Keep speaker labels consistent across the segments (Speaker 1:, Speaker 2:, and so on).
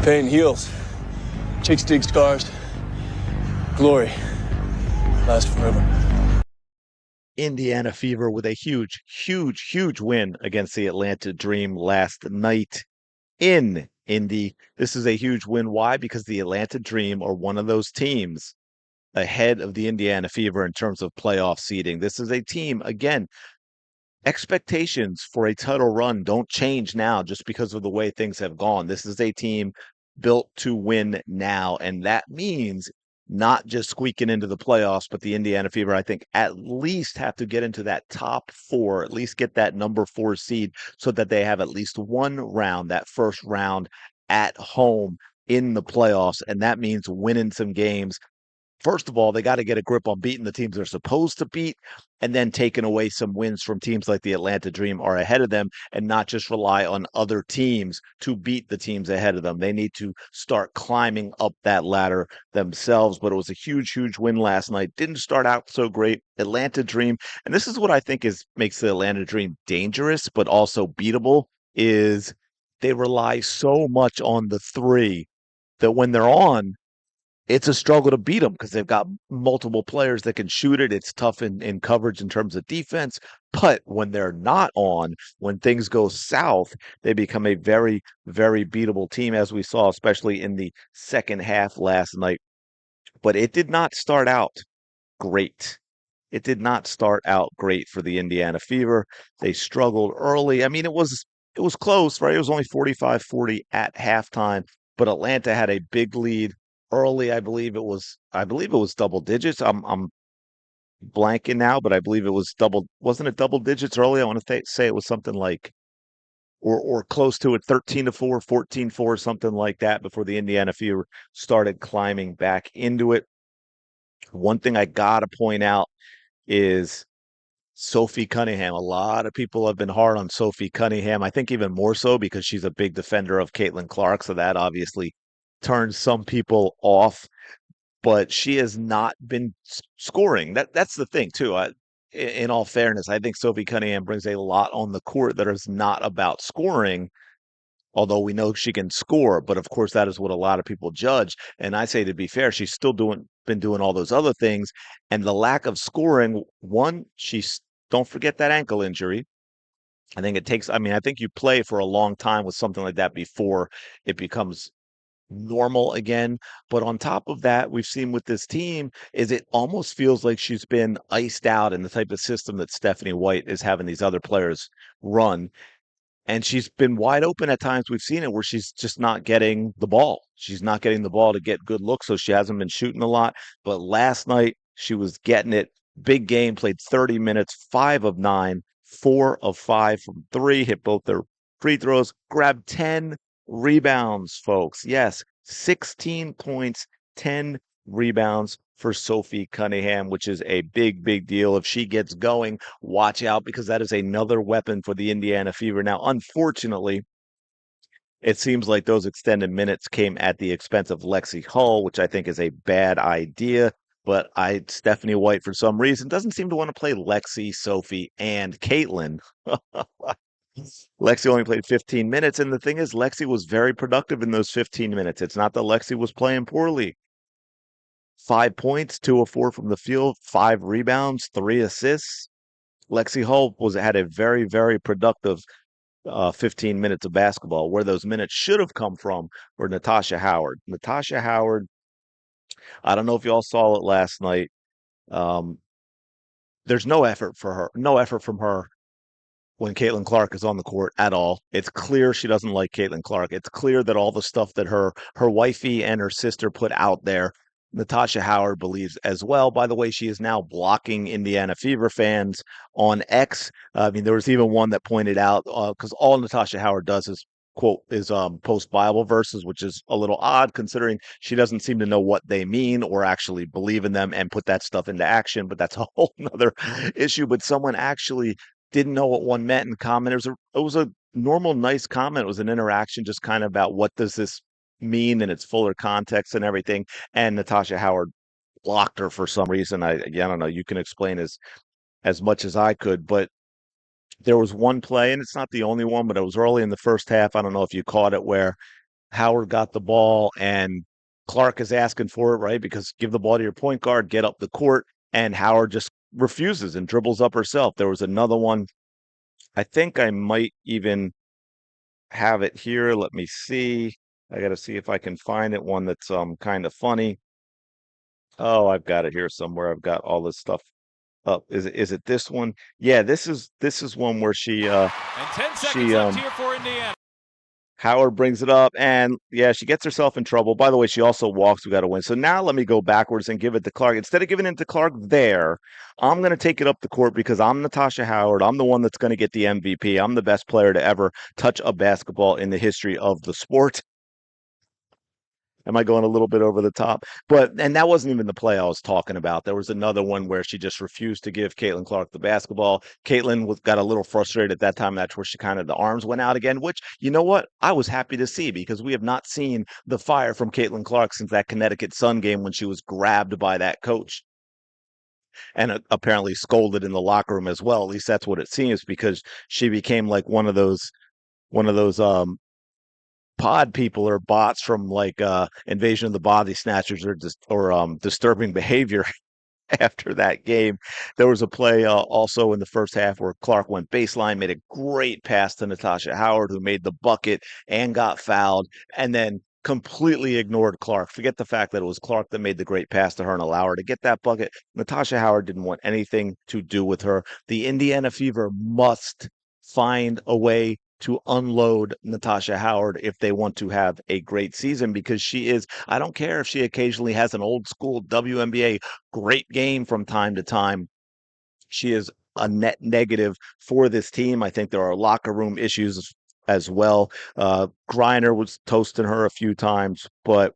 Speaker 1: Pain heals. Chicks dig scars. Glory lasts forever.
Speaker 2: Indiana Fever with a huge win against the Atlanta Dream last night in Indy. This is a huge win. Why? Because the Atlanta Dream are one of those teams ahead of the Indiana Fever in terms of playoff seeding. This is a team, again, expectations for a title run don't change now just because of the way things have gone. This is a team built to win now, and that means not just squeaking into the playoffs, but the Indiana Fever, I think, at least have to get into that top four, at least get that number four seed so that they have at least one round, that first round at home in the playoffs. And that means winning some games. First of all, they got to get a grip on beating the teams they're supposed to beat, and then taking away some wins from teams like the Atlanta Dream are ahead of them, and not just rely on other teams to beat the teams ahead of them. They need to start climbing up that ladder themselves. But it was a huge win last night. Didn't start out so great. Atlanta Dream, and this is what I think is makes the Atlanta Dream dangerous, but also beatable, is they rely so much on the three that when they're on, it's a struggle to beat them because they've got multiple players that can shoot it. It's tough in coverage in terms of defense. But when they're not on, when things go south, they become a very beatable team, as we saw, especially in the second half last night. But it did not start out great. It did not start out great for the Indiana Fever. They struggled early. I mean, it was close, right? It was only 45-40 at halftime, but Atlanta had a big lead early. I believe it was double digits. I'm blanking now, but I believe it was double. Wasn't it double digits early? I want to say it was something like or close to it, 13-4, 14-4, something like that before the Indiana Fever started climbing back into it. One thing I gotta point out is Sophie Cunningham. A lot of people have been hard on Sophie Cunningham. I think even more so because she's a big defender of Caitlin Clark, so that obviously turns some people off. But she has not been scoring. That's the thing too. In all fairness, I think Sophie Cunningham brings a lot on the court that is not about scoring. Although we know she can score, but of course that is what a lot of people judge. And I say, to be fair, she's still been doing all those other things, and the lack of scoring. One, she's don't forget that ankle injury. I think it takes. I mean, I think you play for a long time with something like that before it becomes normal again. But on top of that, we've seen with this team is it almost feels like she's been iced out in the type of system that Stephanie White is having these other players run. And she's been wide open at times. We've seen it where she's just not getting the ball. She's not getting the ball to get good looks, so she hasn't been shooting a lot. But last night she was getting it. Big game, played 30 minutes, 5 of 9, 4 of 5 from three, hit both their free throws, grabbed 10 rebounds, folks. Yes, 16 points, 10 rebounds for Sophie Cunningham, which is a big deal. If she gets going, watch out because that is another weapon for the Indiana Fever. Now, unfortunately, it seems like those extended minutes came at the expense of Lexi Hull, which I think is a bad idea. But Stephanie White, for some reason, doesn't seem to want to play Lexi, Sophie, and Caitlin. Lexi only played 15 minutes. And the thing is, Lexi was very productive in those 15 minutes. It's not that Lexi was playing poorly. 5 points, 2 of 4 from the field, 5 rebounds, 3 assists. Lexi Hull had a very productive 15 minutes of basketball. Where those minutes should have come from were Natasha Howard. Natasha Howard, I don't know if y'all saw it last night. Um, there's no effort for her, no effort from her when Caitlin Clark is on the court at all. It's clear she doesn't like Caitlin Clark. It's clear that all the stuff that her wifey and her sister put out there, Natasha Howard believes as well. By the way, she is now blocking Indiana Fever fans on X. I mean, there was even one that pointed out because all Natasha Howard does is post Bible verses, which is a little odd considering she doesn't seem to know what they mean or actually believe in them and put that stuff into action. But that's a whole nother issue. But someone actually didn't know what one meant in comment. It was a normal, nice comment. It was an interaction, just kind of about what does this mean in its fuller context and everything. And Natasha Howard blocked her for some reason. I don't know. You can explain as much as I could, but there was one play, and it's not the only one, but it was early in the first half. I don't know if you caught it where Howard got the ball, and Clark is asking for it, right? Because give the ball to your point guard, get up the court, and Howard just refuses and dribbles up herself. There was another one. I think I might even have it here. Let me see. I got to see if I can find it. One that's kind of funny. Oh, I've got it here somewhere. I've got all this stuff up. Is it this one? Yeah, this is one where
Speaker 3: And 10 seconds
Speaker 2: she
Speaker 3: left here for Indiana.
Speaker 2: Howard brings it up, and yeah, she gets herself in trouble. By the way, she also walks. We got to win. So now let me go backwards and give it to Clark. Instead of giving it to Clark there, I'm going to take it up the court because I'm Natasha Howard. I'm the one that's going to get the MVP. I'm the best player to ever touch a basketball in the history of the sport. Am I going a little bit over the top? And that wasn't even the play I was talking about. There was another one where she just refused to give Caitlin Clark the basketball. Got a little frustrated at that time. That's where she kind of the arms went out again, which, you know what? I was happy to see because we have not seen the fire from Caitlin Clark since that Connecticut Sun game when she was grabbed by that coach and apparently scolded in the locker room as well. At least that's what it seems because she became like one of those pod people or bots from like Invasion of the Body Snatchers or disturbing behavior after that game. There was a play also in the first half where Clark went baseline, made a great pass to Natasha Howard, who made the bucket and got fouled, and then completely ignored Clark. Forget the fact that it was Clark that made the great pass to her and allow her to get that bucket. Natasha Howard didn't want anything to do with her. The Indiana Fever must find a way to unload Natasha Howard if they want to have a great season because she is, I don't care if she occasionally has an old school WNBA great game from time to time. She is a net negative for this team. I think there are locker room issues as well. Griner was toasting her a few times, but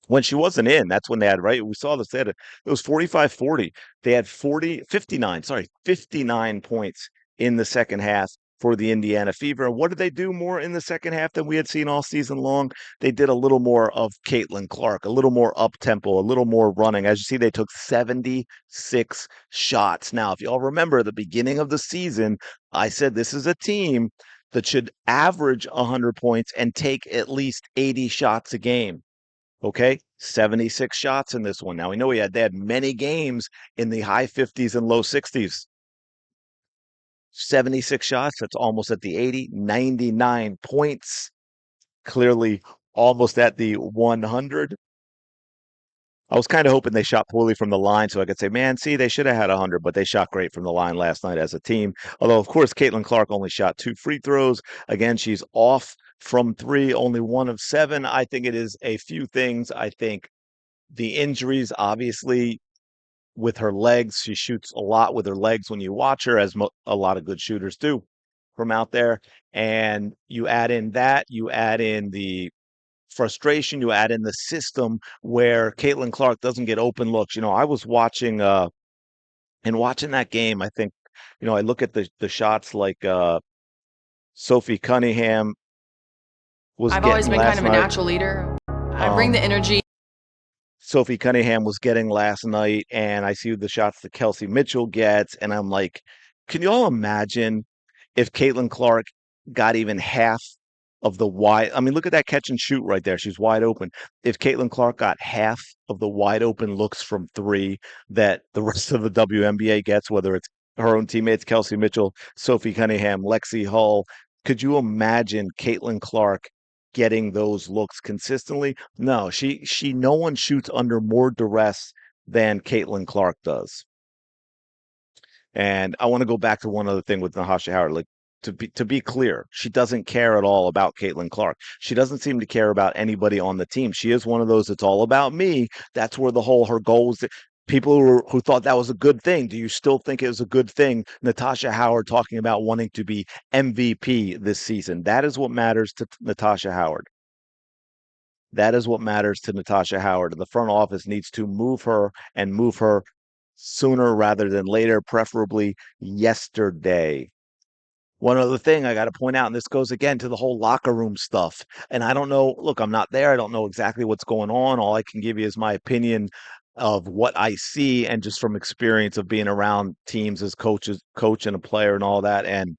Speaker 2: when she wasn't in, that's when they had, right? We saw this. It was 45-40. They had 59 points in the second half for the Indiana Fever. And what did they do more in the second half than we had seen all season long? They did a little more of Caitlin Clark, a little more up tempo, a little more running. As you see, they took 76 shots. Now, if y'all remember the beginning of the season, I said this is a team that should average 100 points and take at least 80 shots a game. Okay, 76 shots in this one. Now we know they had many games in the high 50s and low 60s. 76 shots, that's almost at the 80, 99 points, clearly almost at the 100. I was kind of hoping they shot poorly from the line so I could say, man, see, they should have had 100, but they shot great from the line last night as a team. Although, of course, Caitlin Clark only shot 2 free throws. Again, she's off from 3, only 1 of 7. I think it is a few things. I think the injuries, obviously, with her legs, she shoots a lot with her legs when you watch her, as a lot of good shooters do from out there. And you add in that, you add in the frustration, you add in the system where Caitlin Clark doesn't get open looks. I was watching and watching that game, I think, I look at the shots like Sophie Cunningham was
Speaker 4: I've always
Speaker 2: getting
Speaker 4: been kind
Speaker 2: last
Speaker 4: of a
Speaker 2: night.
Speaker 4: natural leader. I bring the
Speaker 2: Um,
Speaker 4: energy.
Speaker 2: Sophie Cunningham was getting last night, and I see the shots that Kelsey Mitchell gets, and I'm like, can you all imagine if Caitlin Clark got even half of the wide? I mean, look at that catch and shoot right there. She's wide open. If Caitlin Clark got half of the wide open looks from 3 that the rest of the WNBA gets, whether it's her own teammates, Kelsey Mitchell, Sophie Cunningham, Lexi Hull, could you imagine Caitlin Clark getting those looks consistently? No, no one shoots under more duress than Caitlin Clark does. And I want to go back to one other thing with Natasha Howard. Like to be clear, she doesn't care at all about Caitlin Clark. She doesn't seem to care about anybody on the team. She is one of those "it's all about me." That's where her goal was. People who thought that was a good thing. Do you still think it was a good thing? Natasha Howard talking about wanting to be MVP this season. That is what matters to Natasha Howard. That is what matters to Natasha Howard. The front office needs to move her and move her sooner rather than later, preferably yesterday. One other thing I got to point out, and this goes again to the whole locker room stuff. And I don't know, look, I'm not there. I don't know exactly what's going on. All I can give you is my opinion of what I see and just from experience of being around teams as coach and a player and all that. And,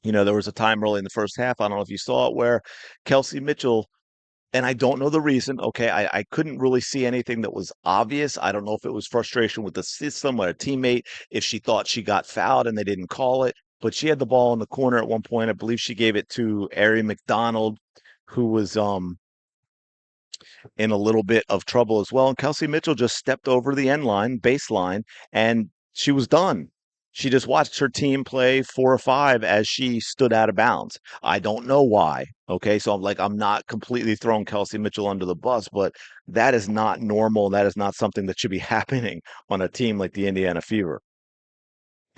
Speaker 2: there was a time early in the first half, I don't know if you saw it, where Kelsey Mitchell and I don't know the reason. Okay, I couldn't really see anything that was obvious. I don't know if it was frustration with the system or a teammate, if she thought she got fouled and they didn't call it. But she had the ball in the corner at one point. I believe she gave it to Ari McDonald, who was in a little bit of trouble as well. And Kelsey Mitchell just stepped over the end line, baseline, and she was done. She just watched her team play 4 or 5 as she stood out of bounds. I don't know why. Okay. So I'm not completely throwing Kelsey Mitchell under the bus, but that is not normal. That is not something that should be happening on a team like the Indiana Fever.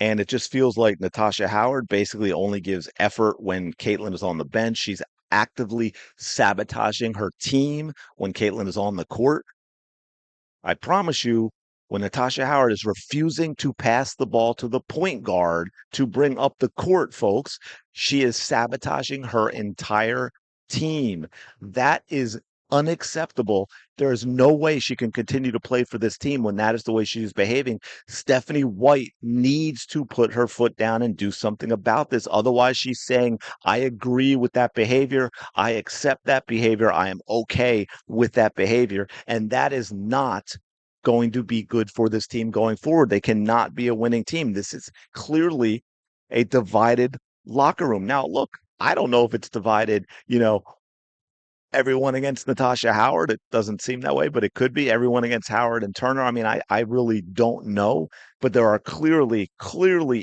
Speaker 2: And it just feels like Natasha Howard basically only gives effort when Caitlin is on the bench. She's actively sabotaging her team when Caitlin is on the court. I promise you, when Natasha Howard is refusing to pass the ball to the point guard to bring up the court, folks, she is sabotaging her entire team. That is unacceptable. There is no way she can continue to play for this team when that is the way she's behaving. Stephanie White needs to put her foot down and do something about this. Otherwise, she's saying, I agree with that behavior. I accept that behavior. I am okay with that behavior. And that is not going to be good for this team going forward. They cannot be a winning team. This is clearly a divided locker room. Now, look, I don't know if it's divided, everyone against Natasha Howard. It doesn't seem that way, but it could be everyone against Howard and Turner. I mean, I really don't know, but there are clearly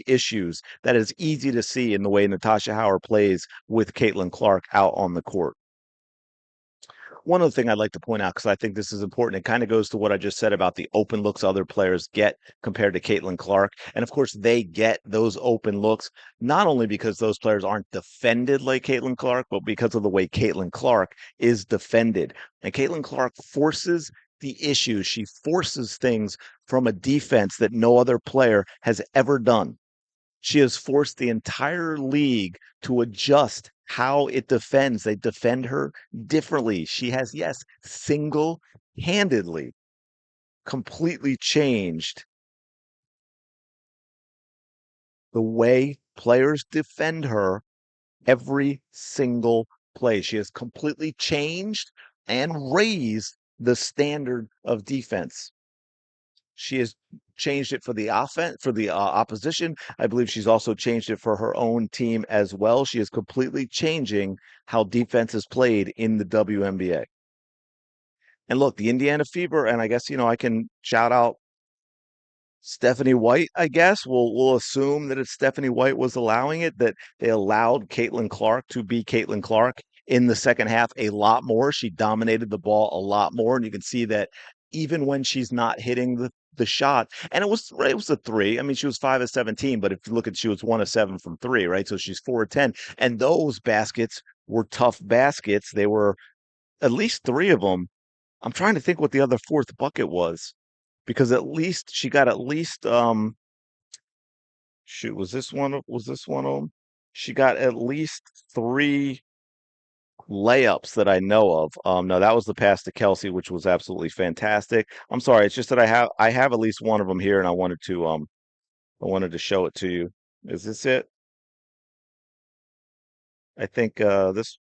Speaker 2: issues that is easy to see in the way Natasha Howard plays with Caitlin Clark out on the court. One other thing I'd like to point out, because I think this is important, it kind of goes to what I just said about the open looks other players get compared to Caitlin Clark. And of course, they get those open looks, not only because those players aren't defended like Caitlin Clark, but because of the way Caitlin Clark is defended. And Caitlin Clark forces the issues, she forces things from a defense that no other player has ever done. She has forced the entire league to adjust how it defends. They defend her differently. She has, yes, single handedly completely changed the way players defend her every single play. She has completely changed and raised the standard of defense. She has changed it for the offense, for the opposition. I believe she's also changed it for her own team as well. She is completely changing how defense is played in the WNBA. And look, the Indiana Fever, and I guess, I can shout out Stephanie White, I guess. We'll assume that if Stephanie White was allowing it, that they allowed Caitlin Clark to be Caitlin Clark in the second half a lot more. She dominated the ball a lot more. And you can see that even when she's not hitting the shot, and it was a three. I mean, she was 5 of 17, but if you look at she was 1 of 7 from three, right? So she's 4 of 10. And those baskets were tough baskets. They were at least three of them. I'm trying to think what the other fourth bucket was because at least she got at least shoot, was this one of them? She got at least three layups that I know of. No, that was the pass to Kelsey, which was absolutely fantastic. I'm sorry, it's just that I have at least one of them here, and I wanted to show it to you. Is this it? I think this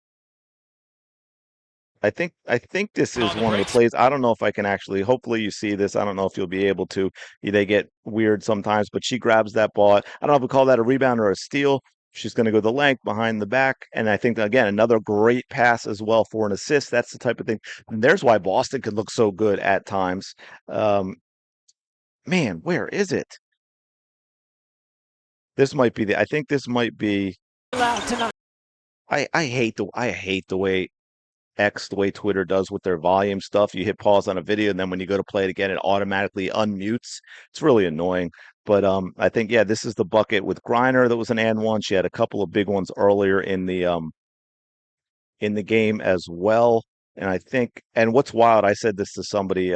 Speaker 2: I think this is
Speaker 3: On the
Speaker 2: one of the
Speaker 3: breaks.
Speaker 2: plays. I don't know if I can actually. Hopefully, you see this. I don't know if you'll be able to. They get weird sometimes, but she grabs that ball. I don't know if we call that a rebound or a steal. She's going to go the length behind the back, and I think again another great pass as well for an assist. That's the type of thing. And there's why Boston could look so good at times. Um, Man, where is it? This might be the. I think this might be. I hate the way X, the way Twitter does with their volume stuff. You hit pause on a video, and then when you go to play it again, it automatically unmutes. It's really annoying. But I think this is the bucket with Griner that was an and one. She had a couple of big ones earlier in the game as well. And I think, and what's wild, I said this to somebody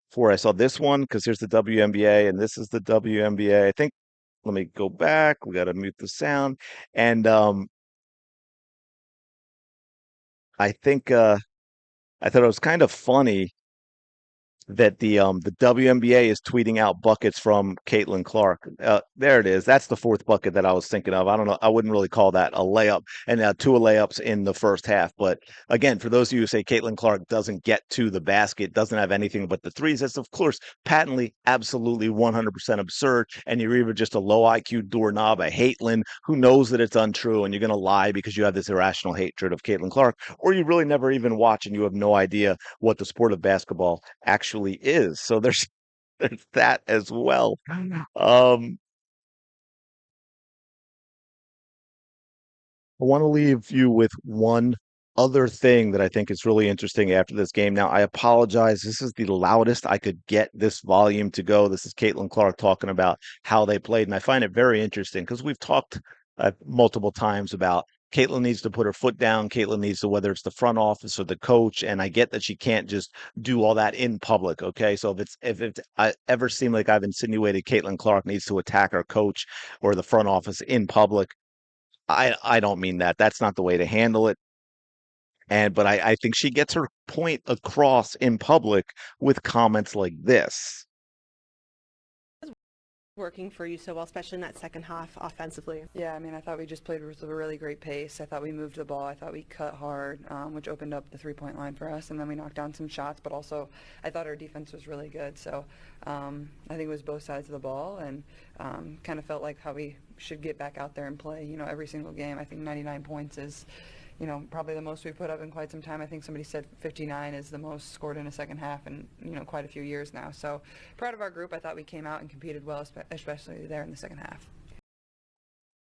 Speaker 2: before I saw this one because here's the WNBA and this is the WNBA. I think. Let me go back. We got to mute the sound, and I think I thought it was kind of funny that the WNBA is tweeting out buckets from Caitlin Clark. There it is. That's the fourth bucket that I was thinking of. I don't know. I wouldn't really call that a layup, and two layups in the first half. But again, for those of you who say Caitlin Clark doesn't get to the basket, doesn't have anything but the threes, that's of course patently, absolutely 100% absurd. And you're either just a low IQ doorknob, a hatelin who knows that it's untrue, and you're going to lie because you have this irrational hatred of Caitlin Clark, or you really never even watch and you have no idea what the sport of basketball actually is. So there's there's that as well. Um, I want to leave you with one other thing that I think is really interesting after this game. Now, I apologize. This is the loudest I could get this volume to go. This is Caitlin Clark talking about how they played. And I find it very interesting because we've talked multiple times about Caitlin needs to put her foot down. Caitlin needs to, whether it's the front office or the coach. And I get that she can't just do all that in public. Okay. So if it's I ever seem like I've insinuated Caitlin Clark needs to attack her coach or the front office in public, I don't mean that. That's not the way to handle it. But I think she gets her point across in public with comments like this.
Speaker 4: Working for you so well, especially in that second half offensively.
Speaker 5: Yeah, I mean, I thought we just played with a really great pace. I thought we moved the ball. I thought we cut hard, which opened up the three-point line for us. And then we knocked down some shots, but also I thought our defense was really good. So I think it was both sides of the ball, and kind of felt like how we should get back out there and play, every single game. I think 99 points is, probably the most we've put up in quite some time. I think somebody said 59 is the most scored in a second half in, quite a few years now. So proud of our group. I thought we came out and competed well, especially there in the second half.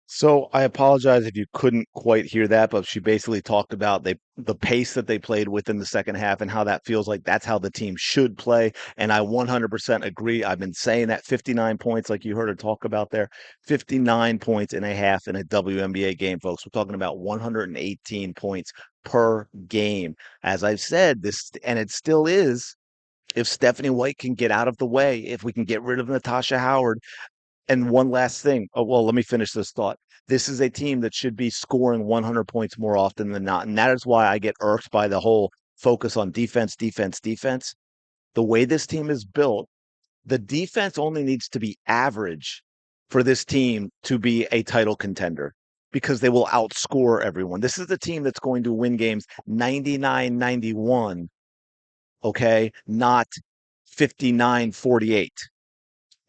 Speaker 2: So I apologize if you couldn't quite hear that, but she basically talked about the pace that they played with in the second half and how that feels like that's how the team should play. And I 100% agree. I've been saying that 59 points, like you heard her talk about there, 59 points and a half in a WNBA game, folks. We're talking about 118 points per game. As I've said, this, and it still is, if Stephanie White can get out of the way, if we can get rid of Natasha Howard. And one last thing. Oh, well, let me finish this thought. This is a team that should be scoring 100 points more often than not. And that is why I get irked by the whole focus on defense, defense, defense. The way this team is built, the defense only needs to be average for this team to be a title contender because they will outscore everyone. This is the team that's going to win games 99-91, okay, not 59-48.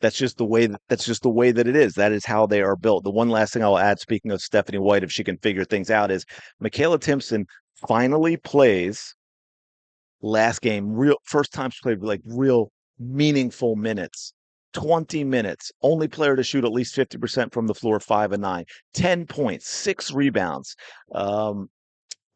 Speaker 2: That's just the way that it is. That is how they are built. The one last thing I'll add, speaking of Stephanie White, if she can figure things out, is Michaela Timpson finally plays last game, real first time she played like real meaningful minutes. 20 minutes. Only player to shoot at least 50% from the floor, 5 and 9. 10 points, 6 rebounds.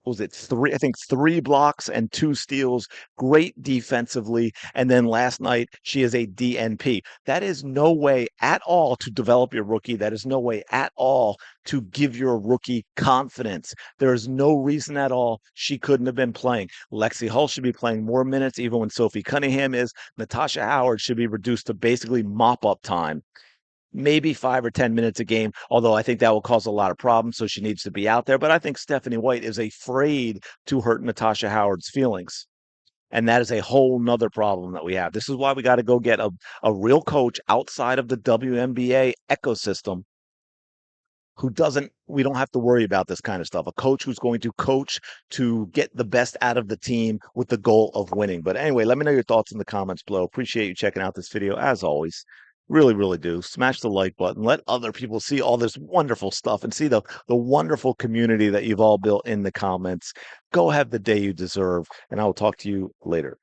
Speaker 2: What was it, three? I think 3 blocks and 2 steals. Great defensively. And then last night, she is a DNP. That is no way at all to develop your rookie. That is no way at all to give your rookie confidence. There is no reason at all she couldn't have been playing. Lexi Hull should be playing more minutes, even when Sophie Cunningham is. Natasha Howard should be reduced to basically mop-up time. Maybe 5 or 10 minutes a game, although I think that will cause a lot of problems, so she needs to be out there. But I think Stephanie White is afraid to hurt Natasha Howard's feelings. And that is a whole nother problem that we have. This is why we got to go get a real coach outside of the WNBA ecosystem we don't have to worry about this kind of stuff. A coach who's going to coach to get the best out of the team with the goal of winning. But anyway, let me know your thoughts in the comments below. Appreciate you checking out this video as always. Really, really do. Smash the like button. Let other people see all this wonderful stuff and see the wonderful community that you've all built in the comments. Go have the day you deserve, and I will talk to you later.